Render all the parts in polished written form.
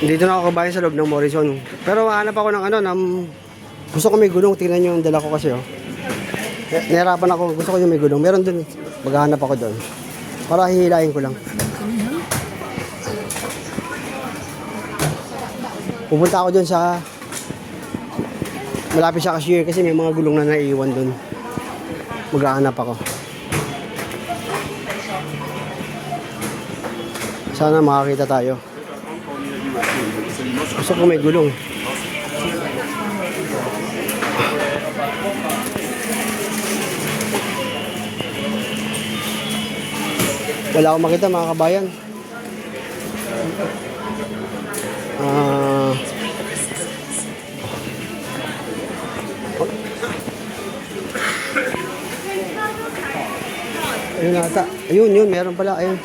Dito na ako kabayan sa loob ng Morrison. Pero hanap ako ng ano, gusto ko may gulong. Tingnan yung dala ko kasi oh. Nahirapan ako. Gusto ko yung may gulong. Meron dun. Maghahanap ako doon. Para hihilahin ko lang. Pupunta ako dun sa malapit sa cashier kasi may mga gulong na naiiwan dun. Maghahanap ako. Sana makakita tayo. Gusto ko may gulong. Wala akong makita mga kabayan. Ayun ata. Ayun, meron pala. Ayun.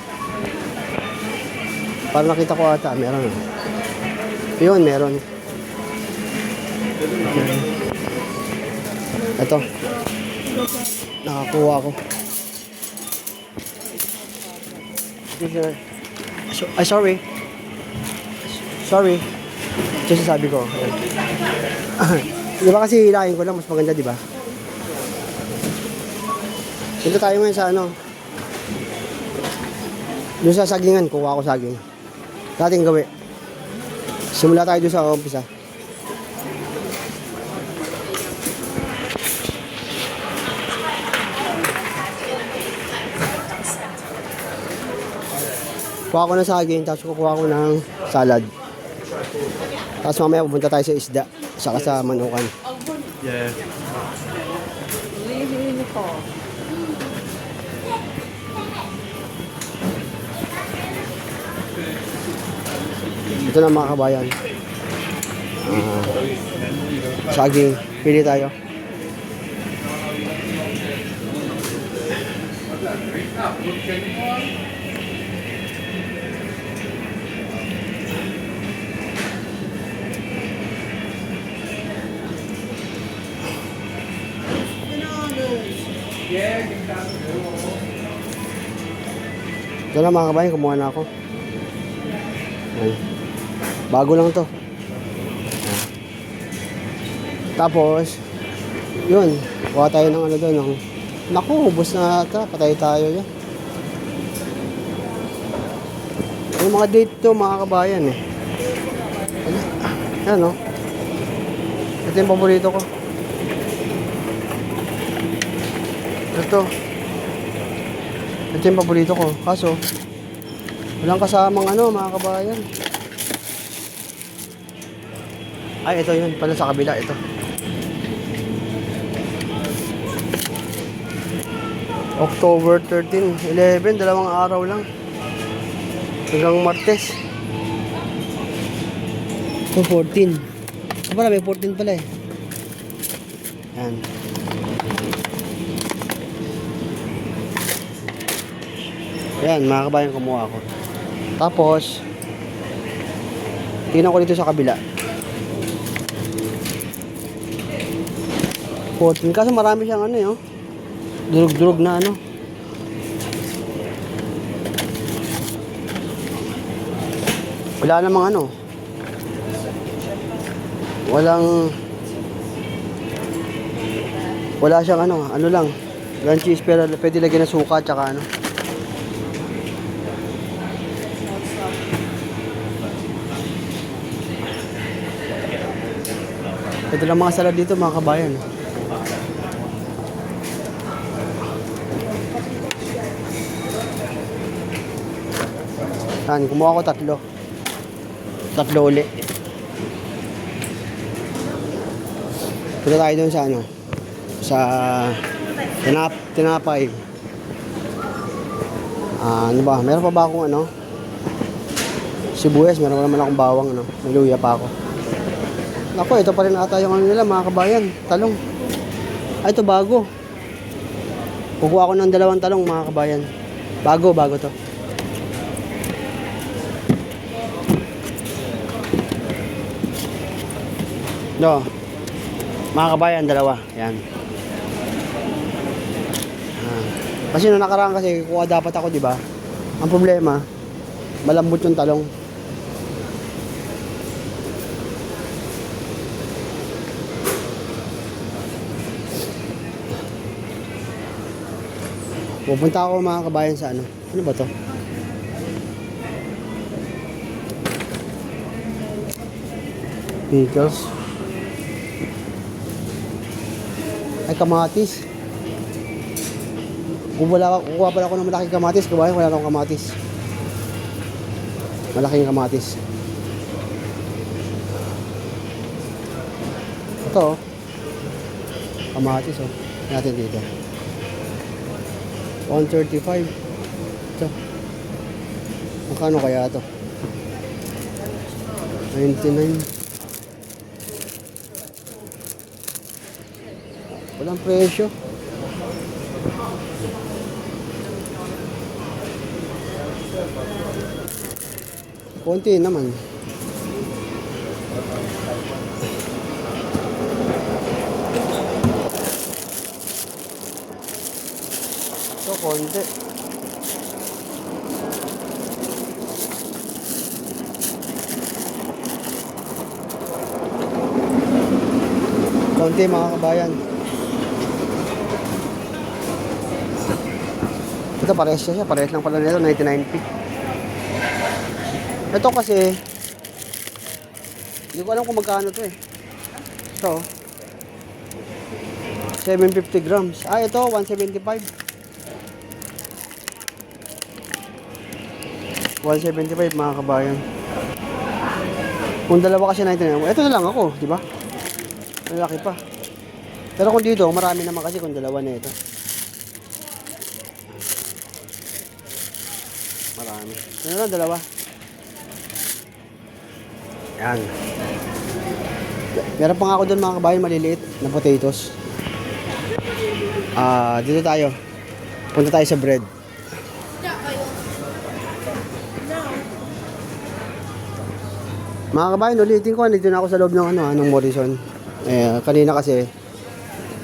Parang nakita ko ata. Meron. Ayun, meron. Ito. Nakakuha ko. Ay, sorry. Sorry. Ito sabi ko. Di ba kasi hilahin ko lang. Mas maganda, di ba? Dito tayo ngayon sa ano. Doon sa sagingan. Kuha ko saging. Dating gawi. Simula tayo doon sa umpisa. Kuha ko ng saging, tapos kukuha ko ng salad. Tapos mamaya pupunta tayo sa isda, saka sa manukan. Yeah. Ito na mga kabayan. Saging, pili tayo. Ito na mga kabayan, kumuha na ako. Ay. Bago lang to. Tapos, yun, kuha tayo ng ano doon. Naku, ubos na ata, patay tayo yan. Yung mga date to mga kabayan eh. Yan o. Ito yung paborito ko. Ito yung paborito ko. Kaso, walang kasamang ano mga kabayan. Ay, ito yun. Pala sa kabila, ito. October 13, 11, dalawang araw lang. Hanggang Martes. Ito, 14. Pala, may 14 pala eh. Yan. Yan, mga kabayan, kumuha ako. Tapos, tingnan ko dito sa kabila. 14. Kaso marami siyang ano yun. Durug-durug na ano. Wala namang ano. Wala siyang ano. Ano lang. Grand cheese pero pwede lagyan ng suka tsaka ano. Ito lang mga salad dito mga kabayan. Yan, kumuha ko tatlo. Tatlo uli. Punta tayo doon sa ano. Sa tinapay. Ano ba? Meron pa ba akong ano? Sibuyas, meron pa naman akong bawang ano. May luya pa ako. Ako, ito pa rin ata yung ano nila mga kabayan. Talong. Ay, ito bago. Kukuha ko ng 2 talong mga kabayan. Bago to. No. Mga kabayan, 2. Yan. Kasi nung nakaraan kasi kuha dapat ako, di ba? Ang problema, malambot yung talong. Pupunta ako mga kabayan sa ano. Ano ba to? Pickles. Ay, kamatis. Kukuha pala ako ng malaking kamatis. Kabayan, wala akong kamatis. Malaking kamatis. Ito oh. Kamatis oh. Natin dito. 135. Ito. Magkano kaya ito? 99. Walang presyo. Konti naman. Ito, konti. Konti mga kabayan. Ito parehas siya. Parehas lang pala nito. 99p. Ito kasi hindi ko alam kung magkano to eh. Ito 750 grams. Ah, ito 175. 175 mga kabayan. Kung dalawa kasi 99. Ito na lang ako, di ba? Malaki pa. Pero kung dito, marami naman kasi kung dalawa na ito. Marami. Ano lang, dalawa. Yan. Meron pa nga ako doon mga kabayan maliliit na potatoes. Dito tayo. Punta tayo sa bread. Mga kabayan, ulitin ko. Nandito na ako sa loob ng, ng Morrison. Kanina kasi,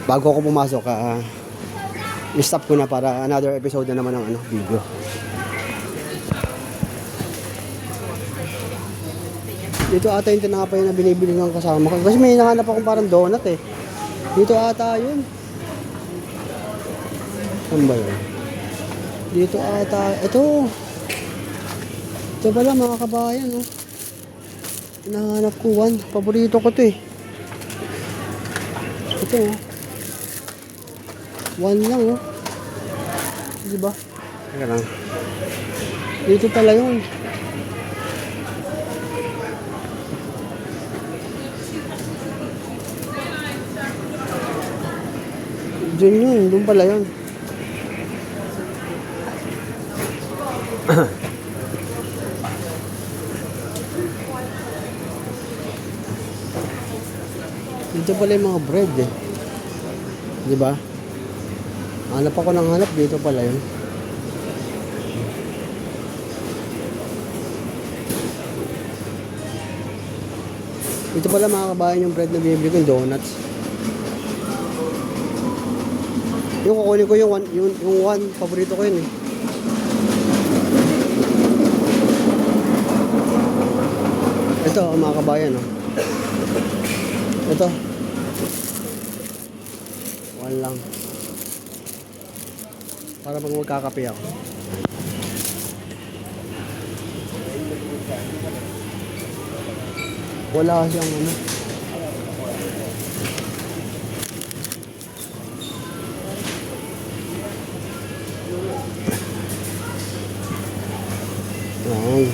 bago ako pumasok, i-stop ko na para another episode na naman ng video. Dito ata yung tinapay na binibili ng kasama ko. Kasi may hinahanap akong parang donut eh. Dito ata yun. Saan ba yun? Dito ata. Ito. Ito pala mga kabayan. Oh. Hinahanap ko one. Paborito ko to eh. Ito oh. One lang oh. Diba? Teka lang. Dito pala yun. Diyan yun, doon pala yun. Dito pala yung mga bread eh. Diba? Hanap ako ng hanap, dito pala yun. Dito pala mga kabayan yung bread na bibili ko, yung donuts. Yung kukunin ko yung one, paborito ko yun eh. Ito mga kabayan oh. Ito. One lang. Para pag magkakape ako. Wala siyang ano. Ayan.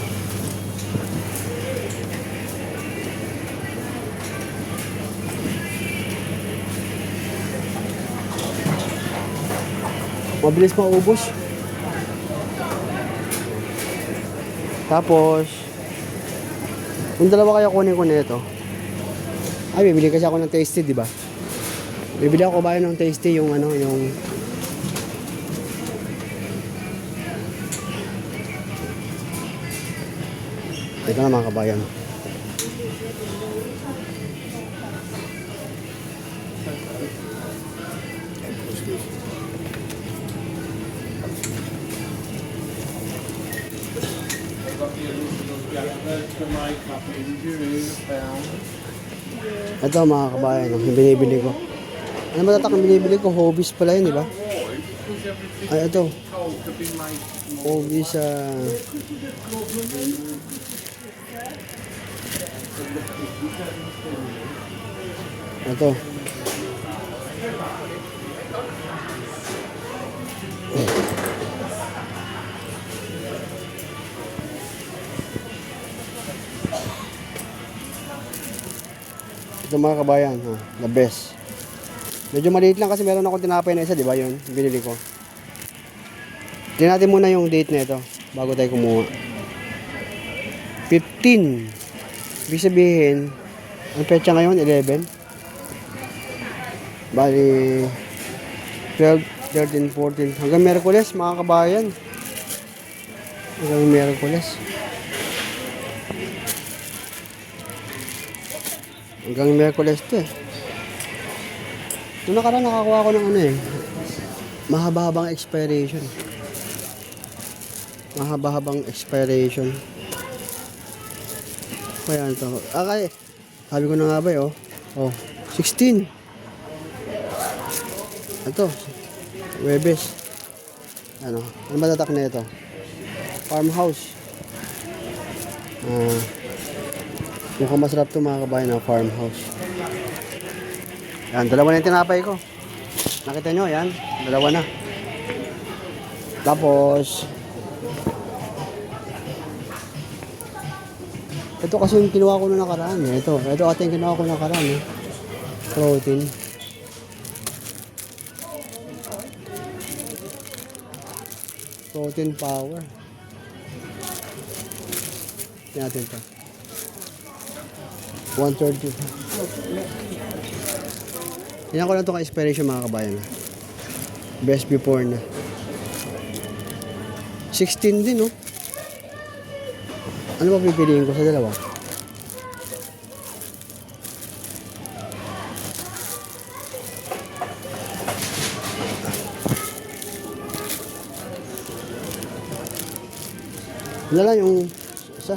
Mabilis maubos. Tapos kung dalawa kaya kunin ko nito. Ay, bibili kasi ako ng tasty, di ba? Bibili ako ba ng tasty yung yung ito na mga kabayan. Ito mga kabayan, yung binibili ko. Ano matatak ang binibili ko? Hobbies pala yun, di ba? Ay, ito. Obis, ito. Ito mga kabayan, the best. Medyo maliit lang kasi meron akong tinapay na isa, di ba yun? Binili ko. Tingnan natin muna yung date na ito bago tayo kumuha. 15. Ibig sabihin, ang petsa ngayon, 11. Bali, 12, 13, 14. Hanggang Miyerkules, mga kabayan. Hanggang Miyerkules. Hanggang Miyerkules to eh. Ito nakaraan nakakuha ko ng ano eh. Mahaba-habang expiration. Mahaba-habang expiration. Kaya ito. Okay. Sabi ko na nga ba eh, oh. Oh, 16. Ito. Webes. Ano matatak na ito? Farmhouse. Mukhang masarap ito mga kabayan na farmhouse. Yan, dalawa na yung tinapay ko. Nakita nyo, yan. Dalawa na. Tapos, ito kasi yung kinuha ko na nakaraan. Ito ate yung kinuha ko na nakaraan. Protein. Protein power. Tingnan natin ito. 130. Tingnan ko lang ito ka-expiration mga kabayan. Best before na. 16 din, no? Ano ba pipiliin ko sa dalawa? Ano lang yung isa?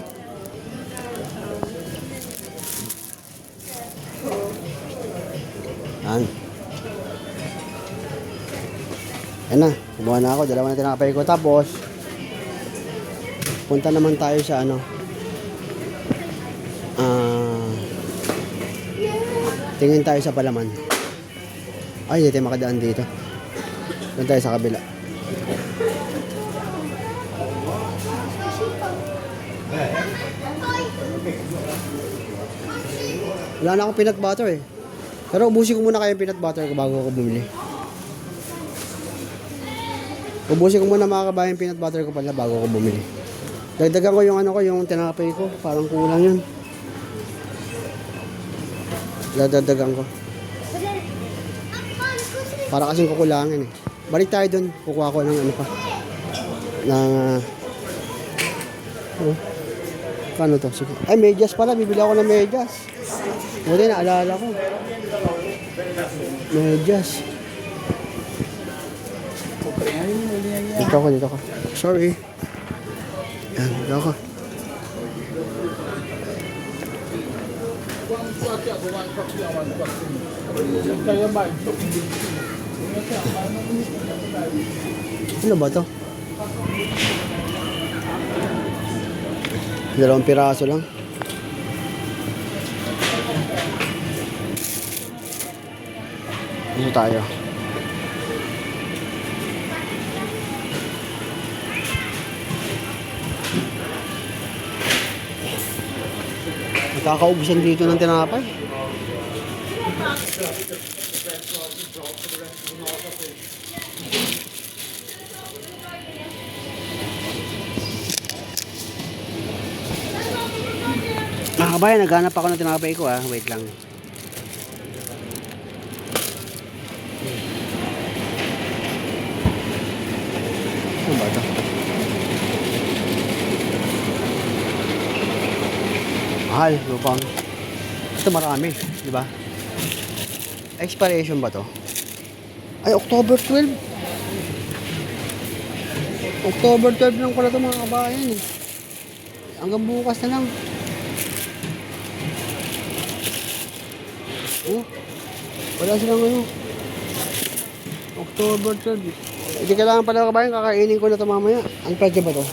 Yan. Yan na. Kumuha na ako. Dalawa na tinapay ko. Tapos, punta naman tayo sa ano. Tingin tayo sa palaman. Ay, hindi tayo makadaan dito. Doon tayo sa kabila. Wala na akong peanut butter eh. Pero ubusin ko muna kayo yung peanut butter ko bago ako bumili. Ubusin ko muna mga kabayan peanut butter ko pala bago ako bumili. Dagdagan ko yung ano ko, yung tinapay ko. Parang kulang yun. Dadagdagan ko. Para kasing kukulangin eh. Balik tayo dun. Kukuha ko ng ano pa. Paano to? Sige. Ay, medyas pala. Bibili ako ng medyas. Buti naalala ko. Medyas. Dito ka. Sorry. Yan, dito ka. Ano ba to? 2 piraso lang. Dito tayo. Nakakaubusan dito ng tinapay. Mga kabayan, naghanap ako ng tinapay ko Wait lang. Ano ba ito? Mahal, lupang. Ito marami, di ba? Expiration ba to? Ay, October 12. October 12 lang pala ito mga kabayan eh. Hanggang bukas na lang. Oh, wala silang ano. October 12. Hindi kailangan pala kabayan, kakainin ko na ito mamaya. Ang pwede ba ito?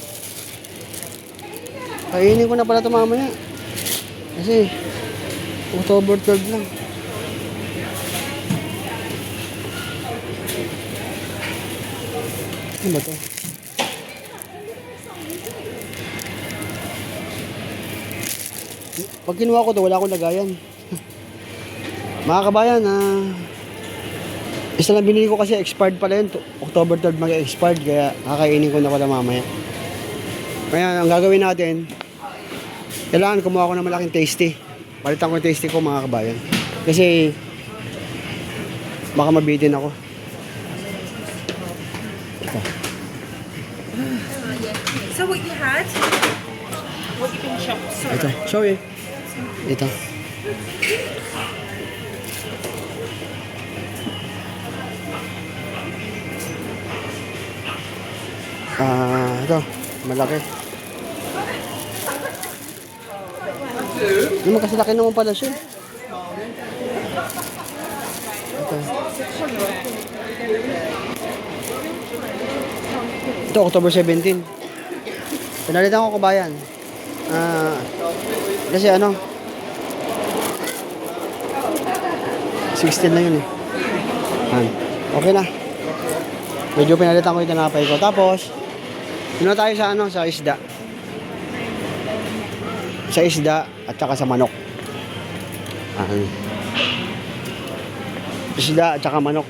Kainin ko na pala ito mamaya. Kasi, October 12 lang. Ano ba ito? Pag kinuha ko ito, wala akong lagayan. Mga kabayan, isa lang binili ko kasi expired pala yun. October 12 mag-expired, kaya kakainin ko na pala mamaya. Kaya ang gagawin natin, kailangan kumuha ko ng malaking tasty. Palitan ko yung tasty ko mga kabayan. Kasi baka mabitin ako. Ito. So what you had? What you can shop? Ito. Sorry. Ito. Ito. Malaki. Hindi mo kasi laki naman pala siya. Ito. Ito, October 17. Pinalitan ko kabayan. Kasi ano, 16 na yun eh. Okay na. Medyo pinalitan ko yung tinapay ko. Tapos, yun tayo sa ano, sa isda. Sa isda at saka sa manok. Isda at saka manok.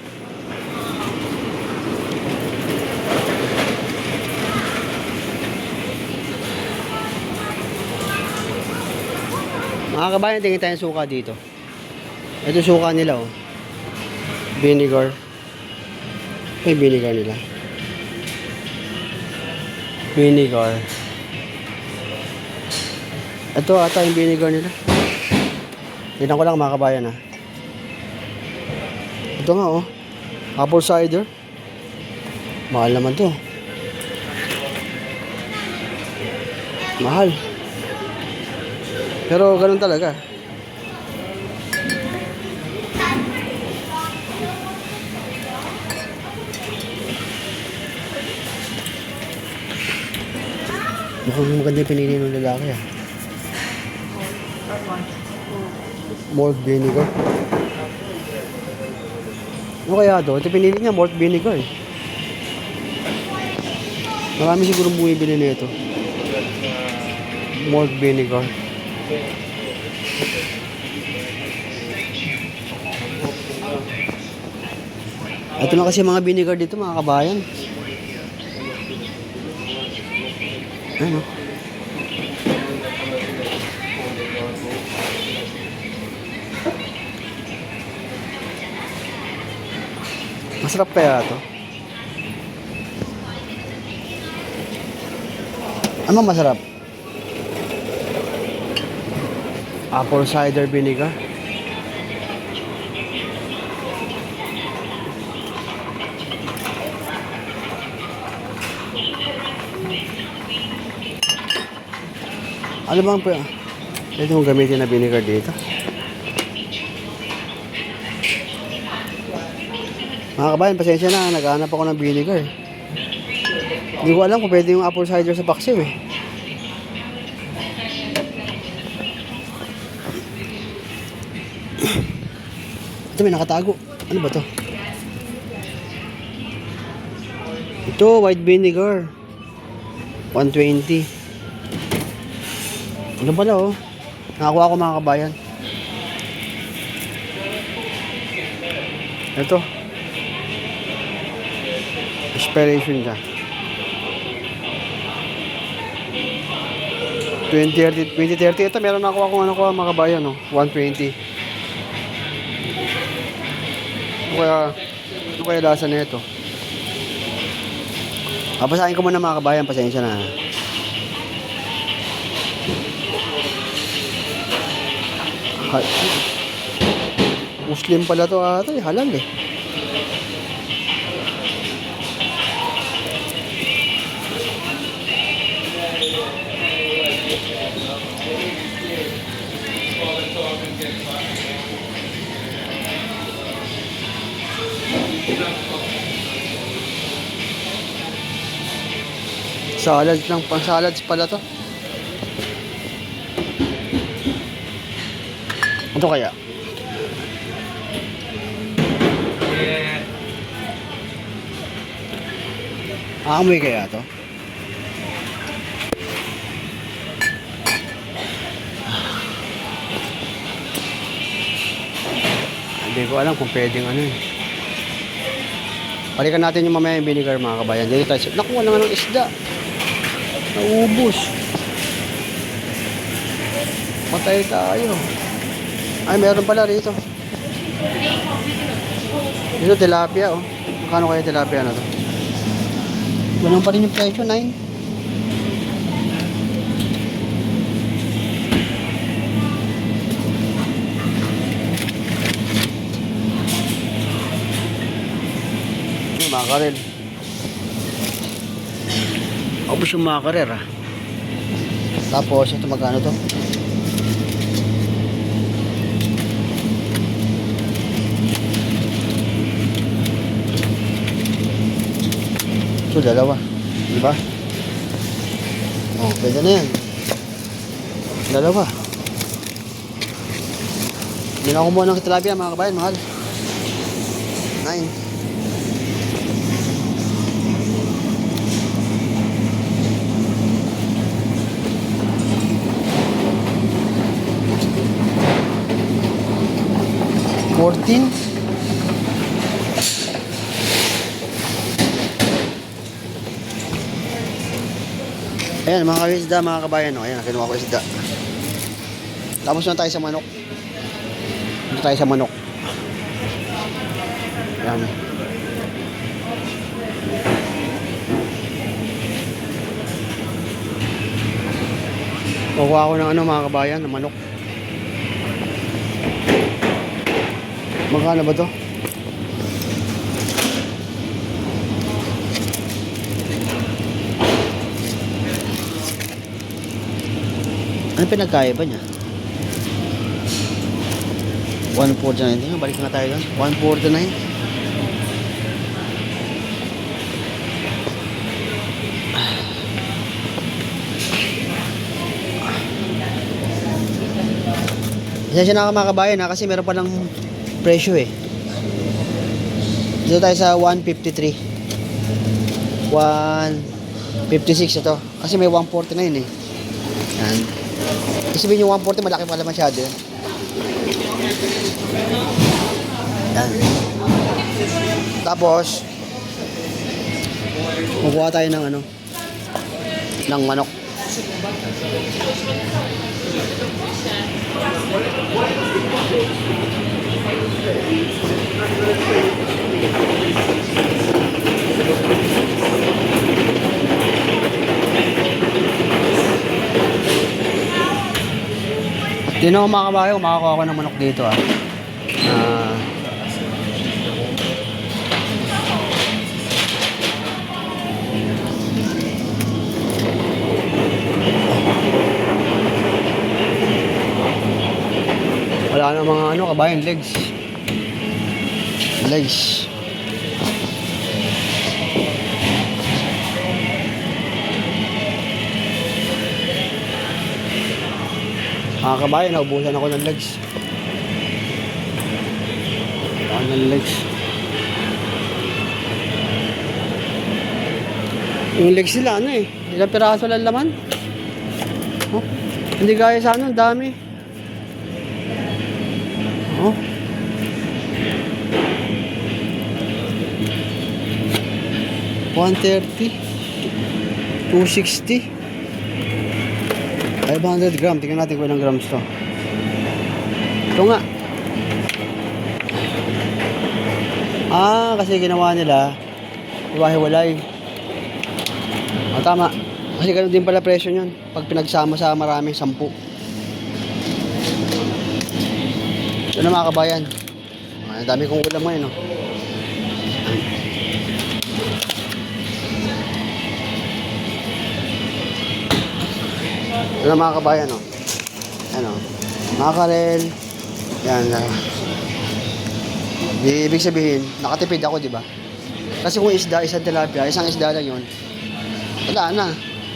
Mga kabayan, tingin tayo suka dito. Ito suka nila, oh. Vinegar. May vinegar nila. Vinegar. Ito ata yung vinegar nila. Tignan ko lang mga kabayan, ha. Ito nga, oh. Apple cider. Mahal naman to. Mahal. Pero ganun talaga. Mukhang maganda yung pinili ng lalaki, ah. Malt vinegar. Ano kaya ito? Ito pinili niya, malt vinegar, eh. Marami siguro bumibili nito. Malt vinegar. Ito lang kasi mga vinegar dito mga kabayan. Ano? Masarap kaya ito? Ano masarap? Apple cider vinegar. Ano bang po? Pwede mong gamitin na vinegar dito. Mga kabayan, pasensya na. Naghahanap ako ng vinegar. Hindi ko alam kung pwede yung apple cider sa paksiw, eh. Ito may nakatago. Ano ba to? Ito, white vinegar. 120. Ano pala, oh. Nakakuha ko mga kabayan. Ito. Expiration ka. 2030. Ito, meron nakuha kung ano ko mga kabayan, oh. 120. Ano kaya lasa na ito? Pasahin ko muna mga kabayan, pasensya na. Muslim pala to ata, halal eh. Salad lang, pang salads pala to. Ito kaya? Aamoy kaya to? Hindi ko alam kung pwedeng ano eh. Balikan natin yung mamaya yung vinegar mga kabayan. Dito tayo. Nakuha na nga ng isda. Naubos. Patay tayo. Ay, meron pala rito. Dito tilapia oh. Magkano kaya tilapia na to? Ganun pa rin yung presyo, 9. Makarel. Ubus yung makarer ah. Tapos ito magkano to? Ito dalawa. Diba? Oh, pwede na yan. Dalawa. Hindi na kumuha ng tilapia mga kabayan. Mahal. 9. Ayan mga kawisda, mga kabayan oh. Ayan, kinuha ko isda. Tapos na tayo sa manok. Dito tayo sa manok. Ayan. Kukuha ko ng ano mga kabayan, ng manok. Magkano ba to? Ano pinagkaiba niya? 149. Balik na tayo doon. 149. Isa na mga kabayan ha, kasi meron pa ng presyo eh. Dito tayo sa 153. 156 ito. Kasi may 149 eh. Yan. Isipin yung 140 malaki pala masyado yan. Yan. Tapos kukuha tayo ng ano, ng manok. Hindi na ako makakabayo, makakuha ako ng manok dito ah. Wala na mga ano, kabayan, legs. Legs. Mga kabayan, naubusan ako ng legs. Ako ng legs. Yung legs nila, ano eh. Ilang piraso lang laman. Oh, hindi gaya sa ano, dami. Oh. $130, $260, 500 gram. Tingnan natin kung ilang grams to. Ito nga. Kasi ginawa nila iwahiwalay. Tama. Kasi ganoon din pala presyo nyon pag pinagsama sa marami, 10. Ito na mga kabayan. Ang dami kong ulam ngayon, no? Ito na mga kabayan, no? Ano? Makarel. Yan. Ibig sabihin, nakatipid ako, di ba? Kasi kung isda, isang tilapia, isang isda lang yun. Wala na.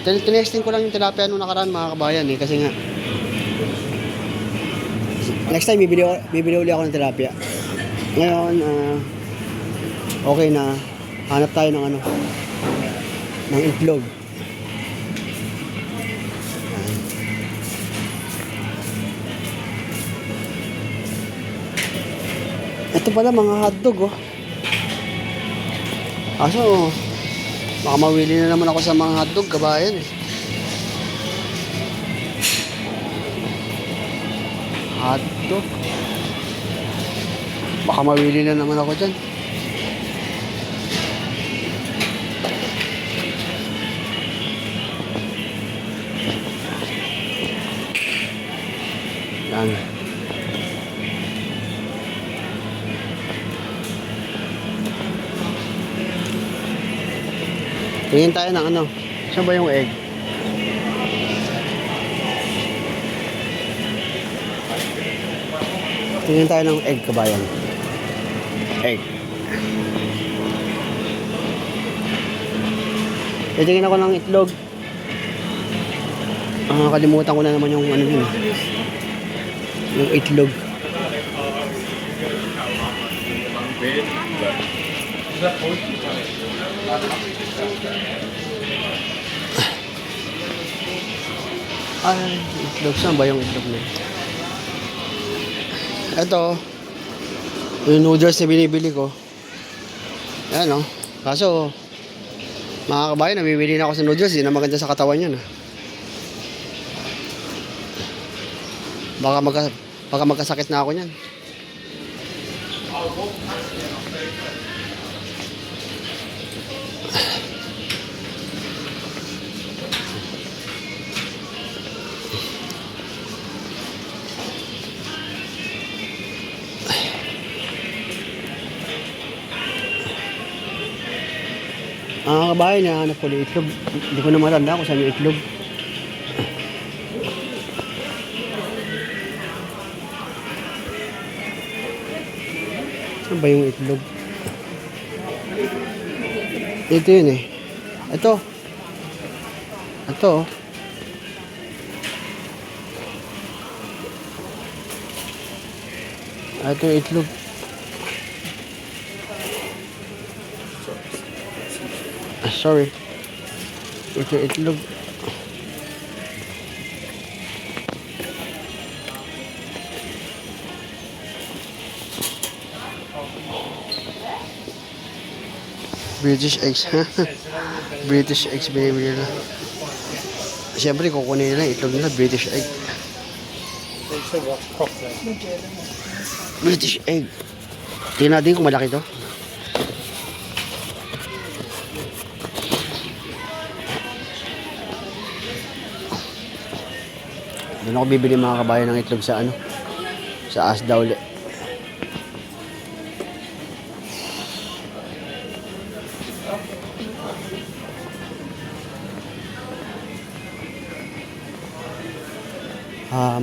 Tinesting ko lang yung tilapia nung nakaraan mga kabayan eh. Kasi nga, next time bibili uli ako ng tilapia. Ngayon, okay na. Hanap tayo ng ano, ng itlog. Ito pala mga hotdog oh. Kaso, baka mawili na naman ako sa mga hotdog, kabayan eh. Hotdog. Baka mawili na naman ako dyan. Yan. Tingin tayo ng ano. Saan ba yung egg? Tingin tayo ng egg, kabayan. Egg. Titingin ako ng itlog. Kalimutan ko na naman yung ano yun. Yung itlog. Ay, itlog. Saan ba yung itlog na? Ito. Yung noodles na binibili ko. Ayan o. Kaso, mga kabayan, nabibili na ako sa noodles. Hindi na maganda sa katawan yan. Baka magkasakit na ako niyan. Kabayan, nahanap ko ng itlog. Hindi ko na matanda kung saan yung itlog. Saan ba yung itlog? Ito yun eh. Ito. Ito oh. Ito yung itlog. Sorry. Ito yung itlog. British eggs. British eggs binibili nila. Siyempre kukunin nila itlog nila, British egg. British egg. Tingnan natin kung malaki to. Doon ako bibili mga kabayan ng itlog sa ano? Sa Asda uli.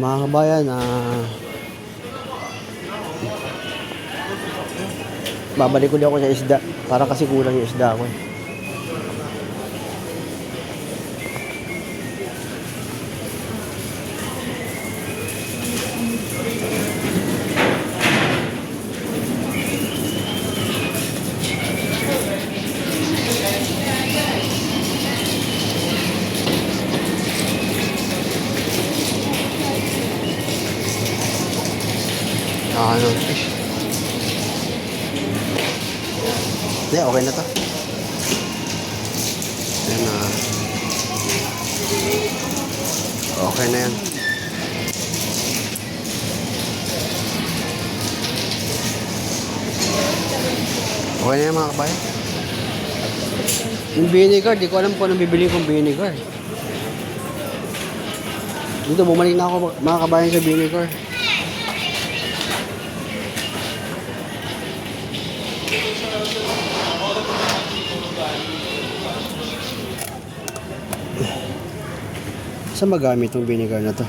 Mga kabayan, babalik ulit ako sa isda para kasi kulang yung isda ko eh. Fish. Hindi, okay na to. Yan na. Okay na yan. Okay na yan mga kabayan. Yung vinegar, di ko alam kung anong bibili kong vinegar. Dito, bumalik na ako mga kabayan sa vinegar. Saan magamit itong vinegar na to?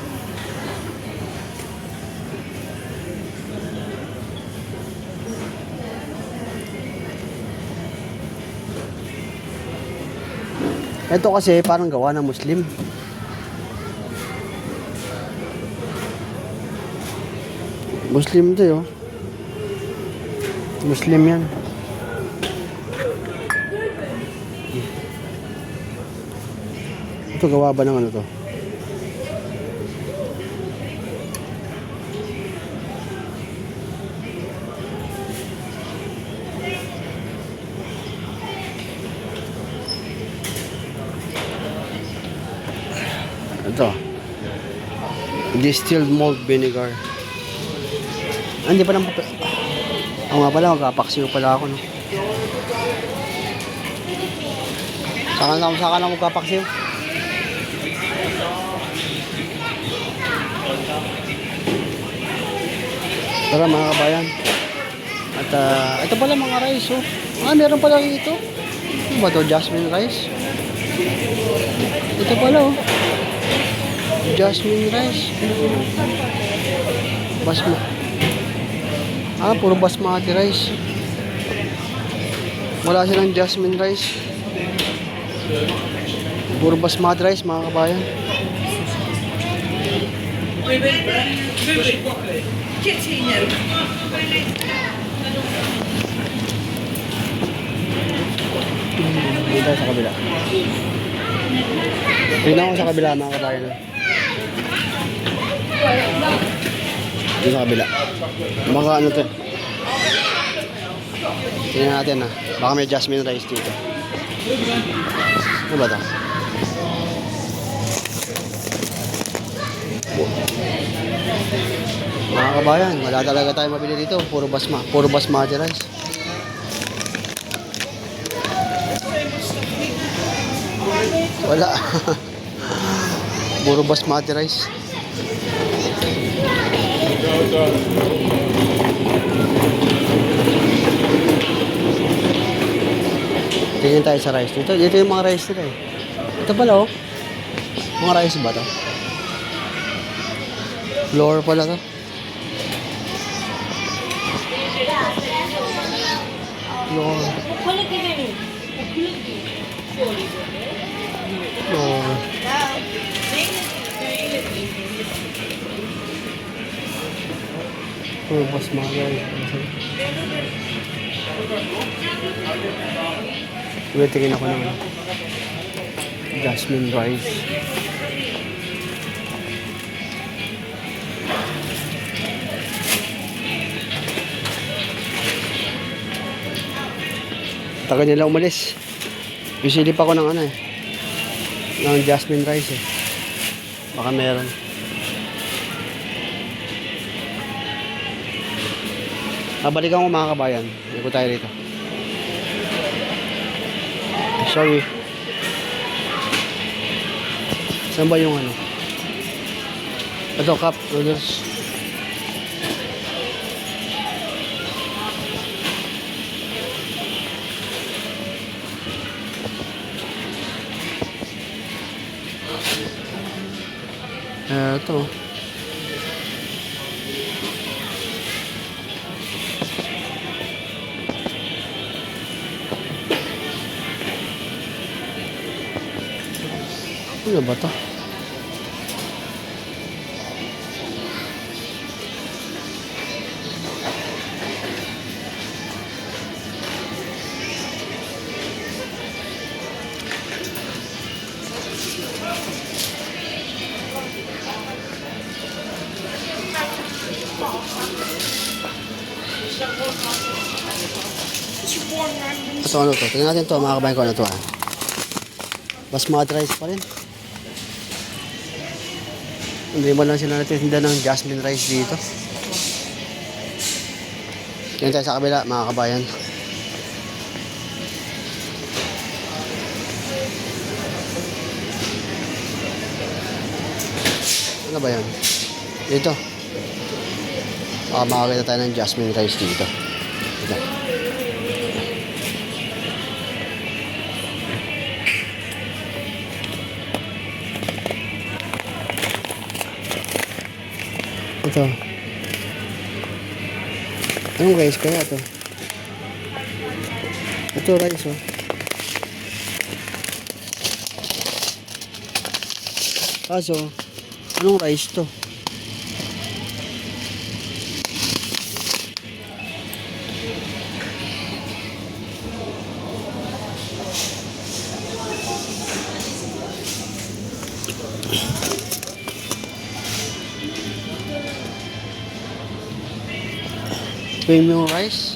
Ito kasi parang gawa ng Muslim. Muslim to yun. Muslim yan. Ito gawa ba ng ano to? Ito. Distilled malt vinegar. Hindi pa lang papel. Oo nga pala, magkapaksiw pala ako, no? Saka na magkapaksiw. Tara mga kabayan. At ito pala mga rice, oh. Meron pala ito. Ano ba ito? Jasmine rice? Ito pala, oh. Jasmine rice. Puro basmati rice. Wala silang jasmine rice. Puro basmati rice mga kabayan. Dito tayo sa kabila. Tingnan ko sa kabila mga kabayan. Dito sa kabila. Baka ano to? Tingnan natin ha. Baka may jasmine rice dito. Ano ba ito? Mga kabayan, wala talaga tayo mabili dito. Puro basmati rice. Wala. Puro basmati rice. Tingin tayo sa rice dito. Dito yung mga rice nila eh. Ito pala oh. Mga rice ba to? Flour pala to. Flour. Flour. Puro basmati rice. Tingin ako ng jasmine rice. Tagal nila umalis. Bisilip ako ng ano eh. Ng jasmine rice eh. Baka meron. Balikan ko mga kabayan. Ikot tayo rito. Sorry. Saan ba yung ano? Ito, cup noodles. Ito. Ano ba ito? Ito ano to? Tingnan natin to mga kabayan ko ano to Basmati rice pa rin. Hindi mo lang sila natitinda ng jasmine rice dito. Tingnan tayo sa kabila mga kabayan. Ano ba yan? Dito. Makakita tayo ng jasmine rice dito. Ito. Ito. Anong rice kaya ito? Ito rice oh. Kaso, anong rice to? Premium rice.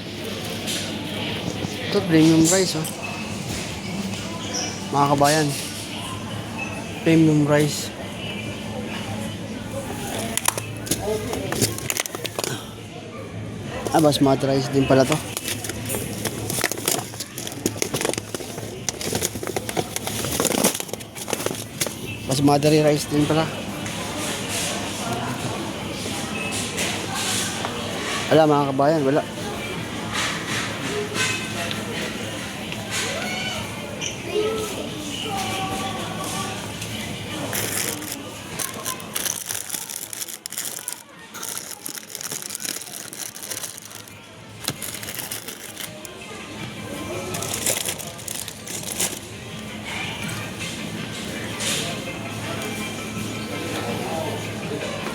Ito, premium rice, oh. Mga kabayan. Premium rice. Basmati rice din pala to. Basmati rice din pala. Wala mga kabayan, wala.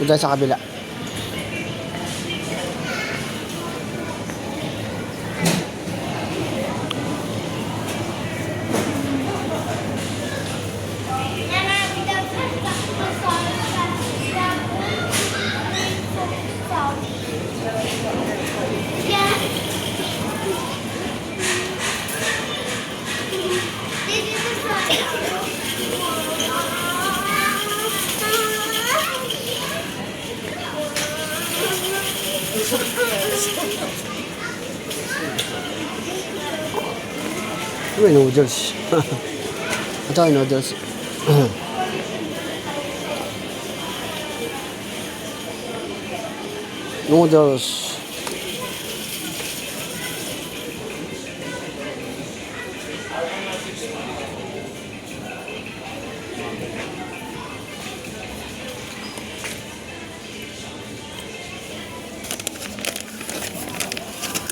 Ito sa kabila. Ito ay noodles. Ito ay noodles. Noodles.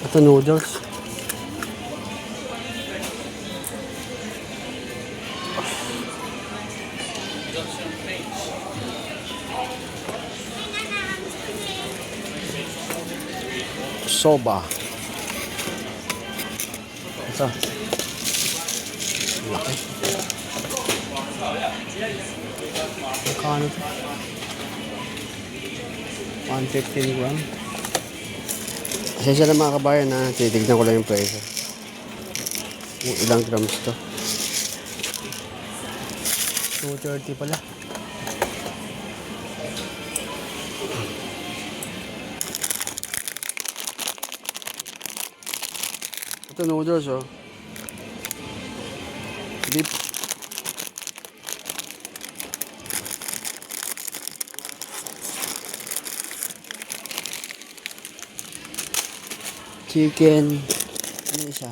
Ito noodles. Soba. Ito. Laki. Magkano ito? 115 gram. Asensya na mga kabayan na titignan ko lang yung presyo. Kung ilang grams to. 230 pala. Ito noodles, oh. Beef. Chicken. Ano isa?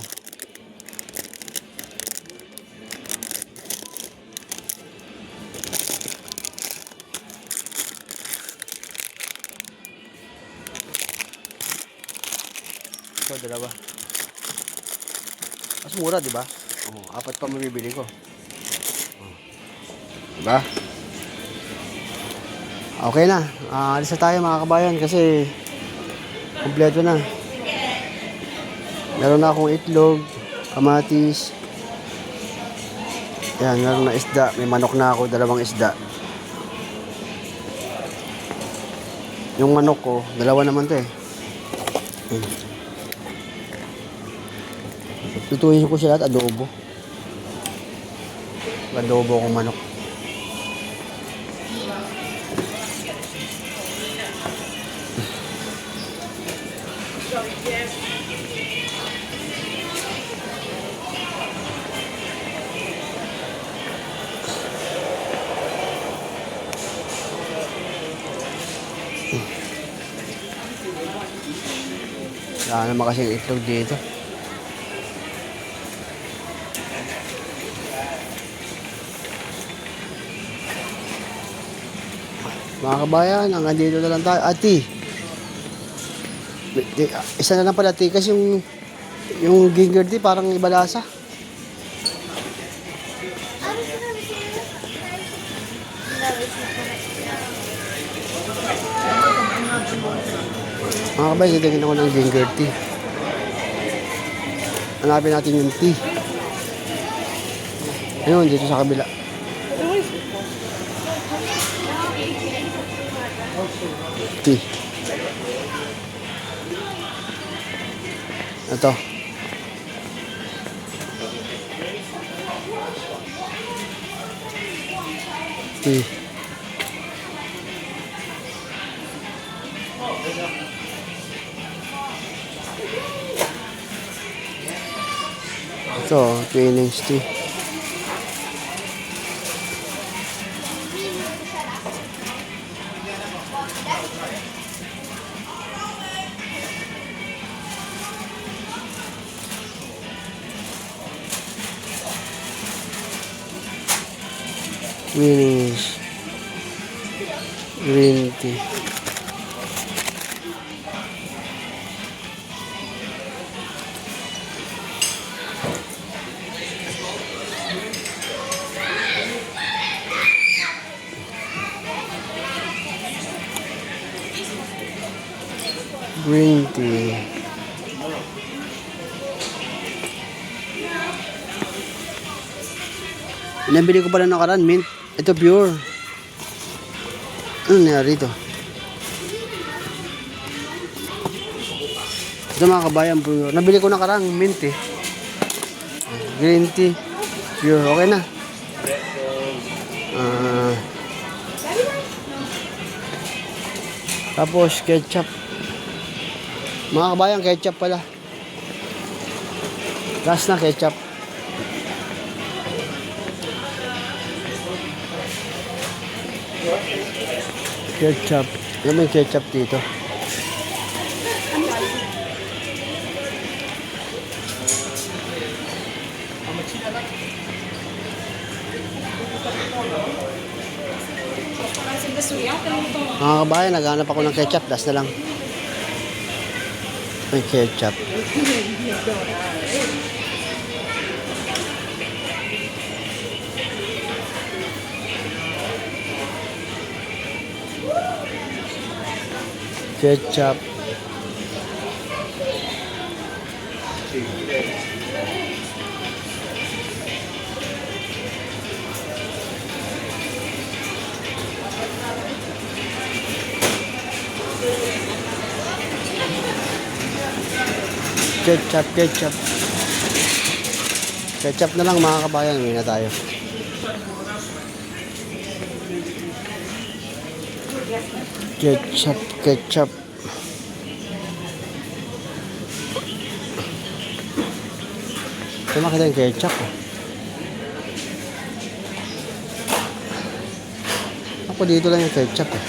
Ito, dalawa. Mas mura, di ba? Oh, apat pa mabibili ko. Oh. Diba? Okay na. Alis na tayo mga kabayan kasi kompleto na. Meron na akong itlog, kamatis. Yan, meron na isda. May manok na ako, dalawang isda. Yung manok ko, dalawa naman to eh. Tutuin ko siya lahat, adobo. Adobo kong manok. Wala naman kasing itlog dito. Mga kabayan, hanggang dito na lang tayo. Ati, isa na lang pala ati kasi yung ginger tea parang iba lasa. No, it's not. Mga kabayan, titignan ako ng ginger tea. Hanapin natin yung tea. Ayun, dito sa kabila. Tea. Ito. Tea. Ito, Twinings tea. Twinings. Green tea. Green tea. Nabili ko pala nakaraan, mint. Ito pure. Ano nangyari dito? Ito mga kabayan, pure. Nabili ko nakaraan, mint eh. Green tea. Pure. Okay na. Tapos ketchup. Mga kabayan, ketchup pala. Last na ketchup. Ketchup. Ano may ketchup dito? Mga kabayan, naghanap ako ng ketchup. Last na lang. May ketchup. Ketchup. Ketchup. Ketchup na lang mga kabayan. May na tayo. Ketchup. Ito makita yung ketchup. Ako dito lang yung ketchup eh.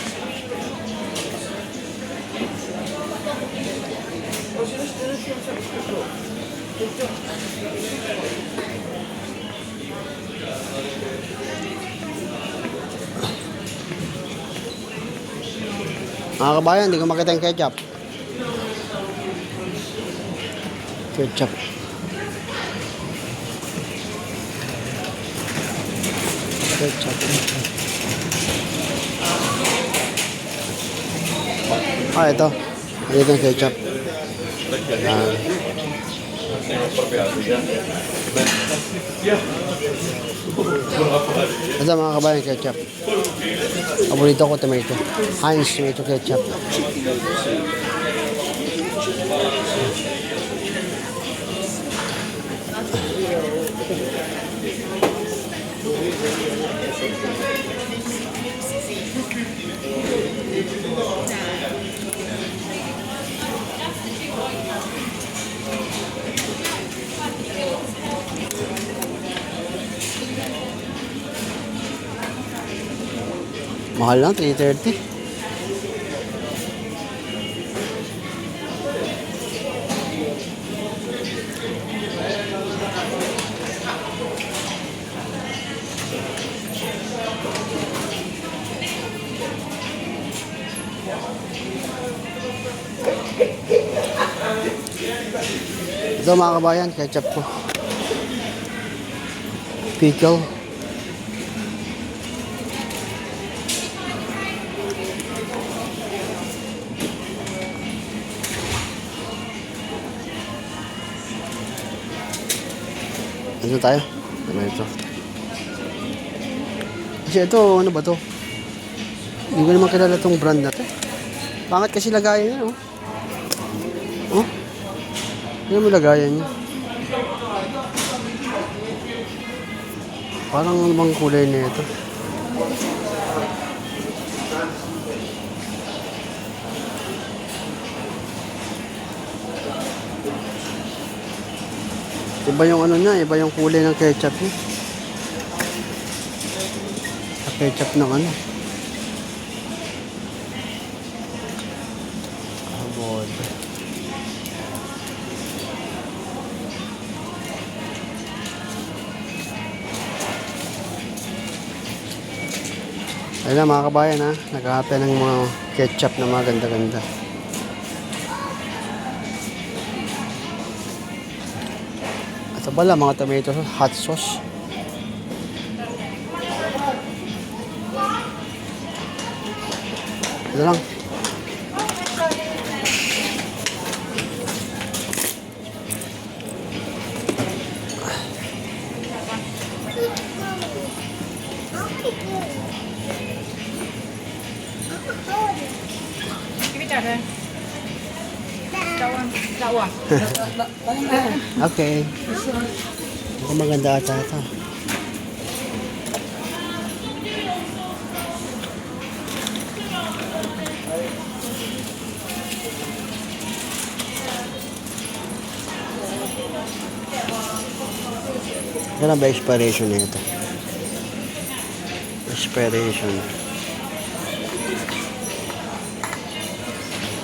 Mga kabayan, hindi ko makita yung ketchup. Ketchup. Ah, ito. Ito yung ketchup. Ito mga kabayan, ketchup. Paborito ko tomato. Heinz tomato ketchup. Mahal lang, 330. Ito mga kabayan, ketchup ko. Pickle. Ano tayo? Ano ito? Kasi ito, ano ba to? Hindi ko naman kilala tong brand na to. Pangit kasi lagayan niya, oh. Oh? Ano mo lagayan niya? Parang ano bang kulay na ito? Iba yung ano niya, iba yung kulay ng ketchup niya. Sa ketchup ng ano. Abod. Ayun na mga kabayan ha, naghahapi ng mga ketchup na mga ganda-ganda. Ito pala mga tomato sauce, hot sauce. Ito lang. Give it that one. That one. Okay. Ito maganda ata ito. Ano ba expiration nito? Expiration.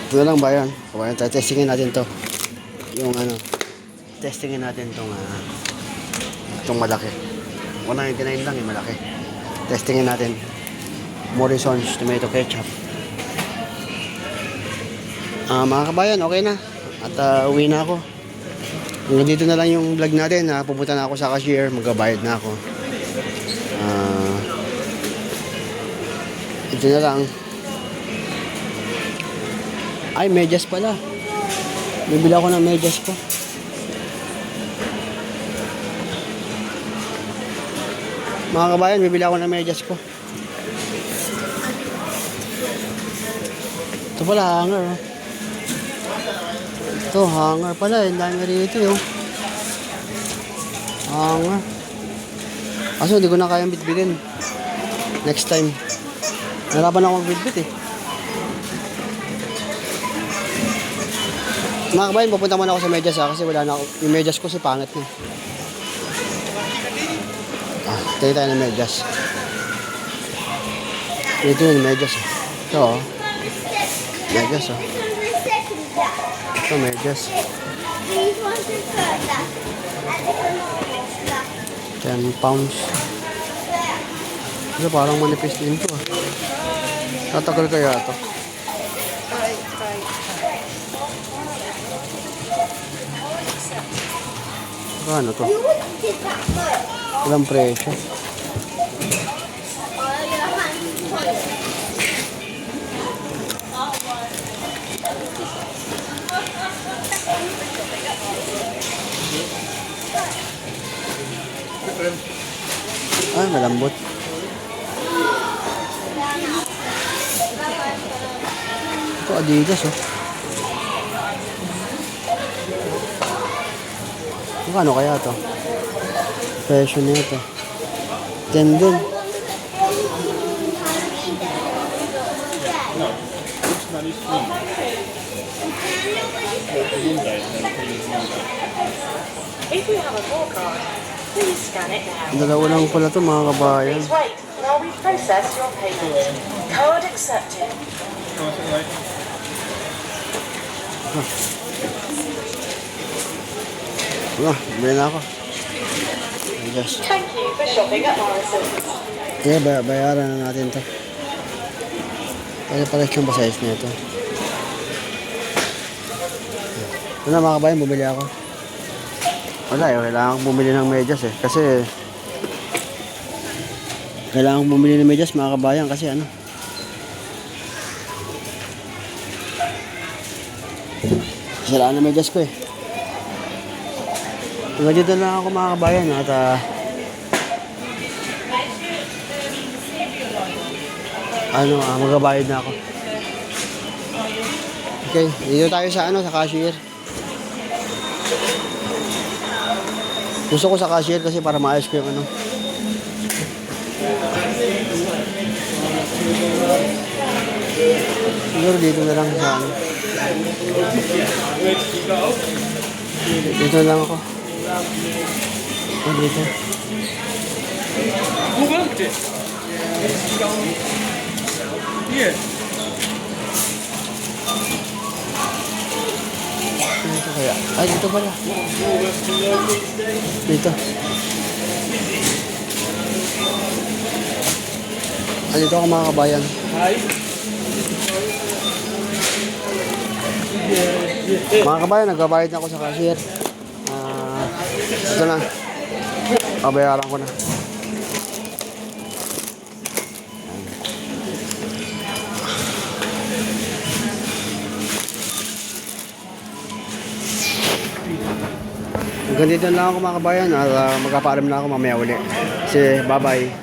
Ito na lang ba yan? Kabayan tayo. Testingin natin to. Yung ano. Testingin natin itong malaki. 199 lang yung malaki. Testingin natin. Morrison's tomato ketchup. Mga kabayan, okay na. At uwi na ako. Hanggang dito na lang yung vlog natin. Pupunta na ako sa cashier. Magbabayad na ako. Ito na lang. Ay, medyas pala. Bibili ako ng medyas ko. Mga kabayan, bibili ako ng medyas ko. Ito pala, hanger. Oh. Ito, hanger pala. Ang dami rito, oh. Hanger. Kaso, hindi ko na kayang bitbitin. Next time. Narapan ako magbitbit, eh. Mga kabayan, pupunta muna ako sa medyas, ha, kasi wala na ako. Yung medyas ko, si pangit na. Tayo tayo ng medyas. Ito yung medyas. Ito, oh. Medyas, oh. Ito, medyas. 10 pounds. Ito, parang manifest din ito, ah. Tatagal kaya ito. Ano to? Walang presyo. Ay, malambot. Ito Adidas, oh. Ano kaya to? Presyo na ito. 10 din. If you have a call card, please scan it now. Dalawa lang pala ito mga kabayan. Please wait while we process your payment. Card accepted. Bili na ako. Yes. Thank you for shopping at Morrison's. Yeah, bayaran na natin to. Kaya pala siyang size na ito. Ito na mga kabayan, bumili ako. Wala eh, kailangan kong bumili ng medyas eh. Kasi kailangan kong bumili ng medyas mga kabayan kasi ano. Siraan na medyas ko eh. Hanggang dito lang ako mga kabayan at magbabayad na ako. Okay, dito tayo sa sa cashier. Gusto ko sa cashier kasi para maayos ko yung Siguro dito na lang sa Dito na lang ako. Dito. Dito kaya? Ay, dito pala. Dito. Dito ako mga kabayan. Mga kabayan, nagbabayad na ako sa cashier. Ito na. Kabayaran ko na. Hanggang dito lang ako mga kabayan. Magpapaalam na ako mamaya uli. Kasi bye-bye.